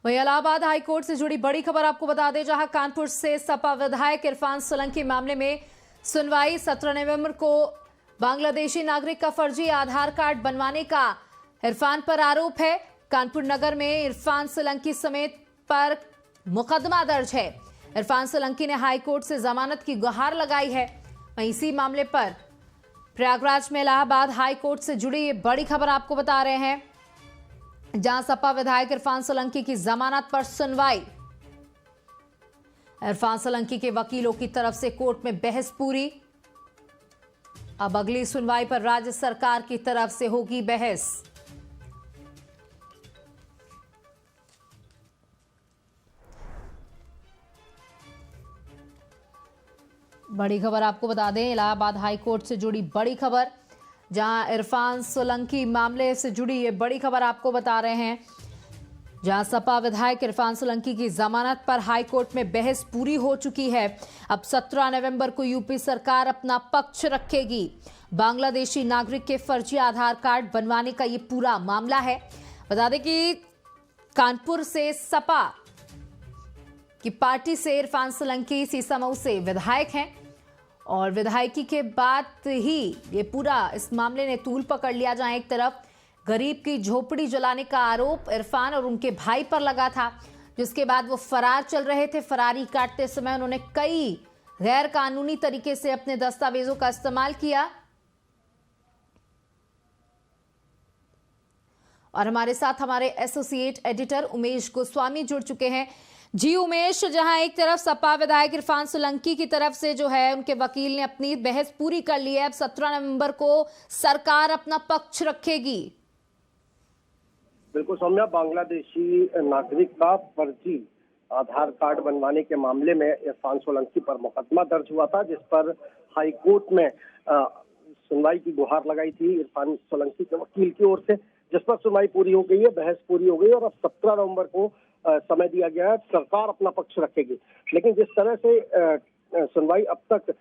वहीं इलाहाबाद हाईकोर्ट से जुड़ी बड़ी खबर आपको बता दें, जहां कानपुर से सपा विधायक इरफान सोलंकी मामले में सुनवाई 17 नवंबर को बांग्लादेशी नागरिक का फर्जी आधार कार्ड बनवाने का इरफान पर आरोप है। कानपुर नगर में इरफान सोलंकी समेत पर मुकदमा दर्ज है। इरफान सोलंकी ने हाईकोर्ट से जमानत की गुहार लगाई है। वहीं इसी मामले पर प्रयागराज में इलाहाबाद हाईकोर्ट से जुड़ी ये बड़ी खबर आपको बता रहे हैं, जहां सपा विधायक इरफान सोलंकी की जमानत पर सुनवाई। इरफान सोलंकी के वकीलों की तरफ से कोर्ट में बहस पूरी। अब अगली सुनवाई पर राज्य सरकार की तरफ से होगी बहस। बड़ी खबर आपको बता दें, इलाहाबाद हाईकोर्ट से जुड़ी बड़ी खबर, जहां इरफान सोलंकी मामले से जुड़ी ये बड़ी खबर आपको बता रहे हैं, जहां सपा विधायक इरफान सोलंकी की जमानत पर हाईकोर्ट में बहस पूरी हो चुकी है। अब 17 नवंबर को यूपी सरकार अपना पक्ष रखेगी। बांग्लादेशी नागरिक के फर्जी आधार कार्ड बनवाने का ये पूरा मामला है। बता दें कि कानपुर से सपा की पार्टी से इरफान सोलंकी सीसामऊ से विधायक हैं और विधायकी के बाद ही ये पूरा इस मामले ने तूल पकड़ लिया। जहां एक तरफ गरीब की झोपड़ी जलाने का आरोप इरफान और उनके भाई पर लगा था, जिसके बाद वो फरार चल रहे थे। फरारी काटते समय उन्होंने कई गैर कानूनी तरीके से अपने दस्तावेजों का इस्तेमाल किया। और हमारे साथ हमारे एसोसिएट एडिटर उमेश गोस्वामी जुड़ चुके हैं। जी उमेश, जहां एक तरफ सपा विधायक इरफान सोलंकी की तरफ से जो है उनके वकील ने अपनी बहस पूरी कर ली है, अब 17 नवंबर को सरकार अपना पक्ष रखेगी। बिल्कुल सौम्या, बांग्लादेशी नागरिक का फर्जी आधार कार्ड बनवाने के मामले में इरफान सोलंकी पर मुकदमा दर्ज हुआ था, जिस पर हाईकोर्ट में सुनवाई की गुहार लगाई थी इरफान सोलंकी के वकील की ओर से, जिस पर सुनवाई पूरी हो गई है, बहस पूरी हो गई और अब 17 नवंबर को समय दिया गया है, सरकार अपना पक्ष रखेगी। लेकिन जिस तरह से सुनवाई अब तक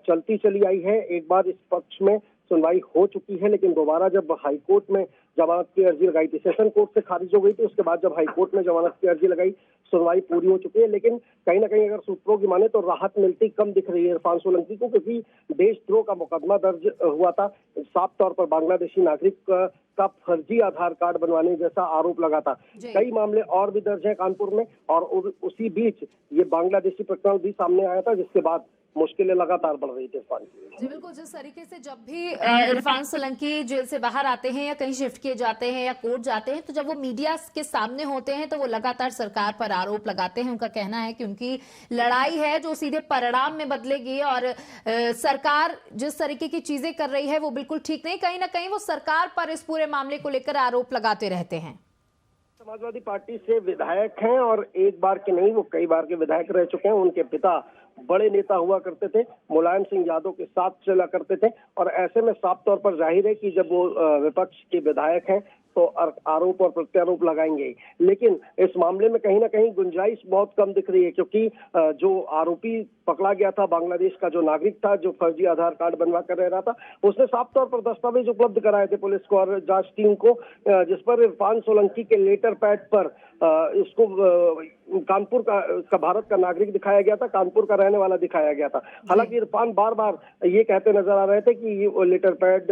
चलती चली आई है, एक बार इस पक्ष में सुनवाई हो चुकी है, लेकिन दोबारा जब हाईकोर्ट में जमानत की अर्जी लगाई थी, सेशन कोर्ट से खारिज हो गई थी, उसके बाद जब हाईकोर्ट में जमानत की अर्जी लगाई, सुनवाई पूरी हो चुकी है। लेकिन कहीं ना कहीं अगर सूत्रों की माने तो राहत मिलती कम दिख रही है इरफान सोलंकी को, क्योंकि देशद्रोह का मुकदमा दर्ज हुआ था। साफ तौर पर बांग्लादेशी नागरिक का फर्जी आधार कार्ड बनवाने जैसा आरोप लगा था। कई मामले और भी दर्ज हैं कानपुर में, और उसी बीच ये बांग्लादेशी प्रकरण भी सामने आया था, जिसके बाद मुश्किलें लगातार बढ़ रही थी इरफान की। जी बिल्कुल, जिस तरीके से जब भी इरफान सोलंकी जेल से बाहर आते हैं या कहीं शिफ्ट किए जाते हैं या कोर्ट जाते हैं, तो जब वो मीडिया के सामने होते हैं तो वो लगातार सरकार पर आरोप लगाते हैं। उनका कहना है कि उनकी लड़ाई है जो सीधे परिणाम में बदलेगी, और सरकार जिस तरीके की चीजें कर रही है वो बिल्कुल ठीक नहीं। कहीं ना कहीं वो सरकार पर इस पूरे मामले को लेकर आरोप लगाते रहते हैं। समाजवादी पार्टी से विधायक हैं और एक बार के नहीं, वो कई बार के विधायक रह चुके हैं। उनके पिता बड़े नेता हुआ करते थे, मुलायम सिंह यादव के साथ चला करते थे, और ऐसे में साफ तौर पर जाहिर है कि जब वो विपक्ष के विधायक हैं तो आरोप और प्रत्यारोप लगाएंगे। लेकिन इस मामले में कहीं ना कहीं गुंजाइश बहुत कम दिख रही है, क्योंकि जो आरोपी पकड़ा गया था, बांग्लादेश का जो नागरिक था जो फर्जी आधार कार्ड बनवा कर रह रहा था, उसने साफ तौर पर दस्तावेज उपलब्ध कराए थे पुलिस को और जांच टीम को, जिस पर इरफान सोलंकी के लेटर पैड पर इसको कानपुर का भारत का नागरिक दिखाया गया था, कानपुर का रहने वाला दिखाया गया था। हालांकि इरफान बार बार ये कहते नजर आ रहे थे कि ये लेटर पैड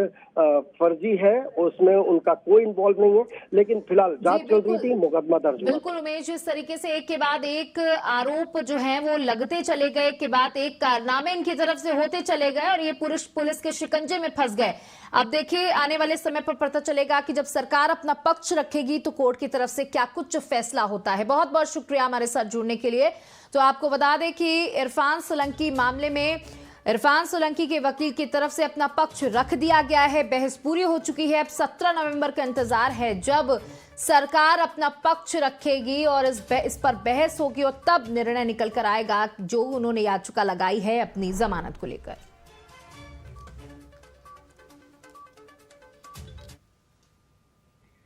फर्जी है, उसमें उनका कोई इन्वॉल्व नहीं है। लेकिन फिलहाल जांच चल रही थी, मुकदमा दर्ज हुआ। बिल्कुल उमेश, इस तरीके से एक के बाद एक आरोप जो है वो लगते चले गए, एक के बाद एक कारनामे इनकी तरफ से होते चले गए और ये पुलिस के शिकंजे में फंस गए। अब देखिए आने वाले समय पर पता चलेगा कि जब सरकार अपना पक्ष रखेगी तो कोर्ट की तरफ से क्या कुछ फैसला होता है। बहुत बहुत शुक्रिया हमारे साथ जुड़ने के लिए। तो आपको बता दें कि इरफान सोलंकी मामले में इरफान सोलंकी के वकील की तरफ से अपना पक्ष रख दिया गया है, बहस पूरी हो चुकी है। अब 17 नवंबर का इंतजार है जब सरकार अपना पक्ष रखेगी और इस पर बहस होगी और तब निर्णय निकल कर आएगा जो उन्होंने याचिका लगाई है अपनी जमानत को लेकर।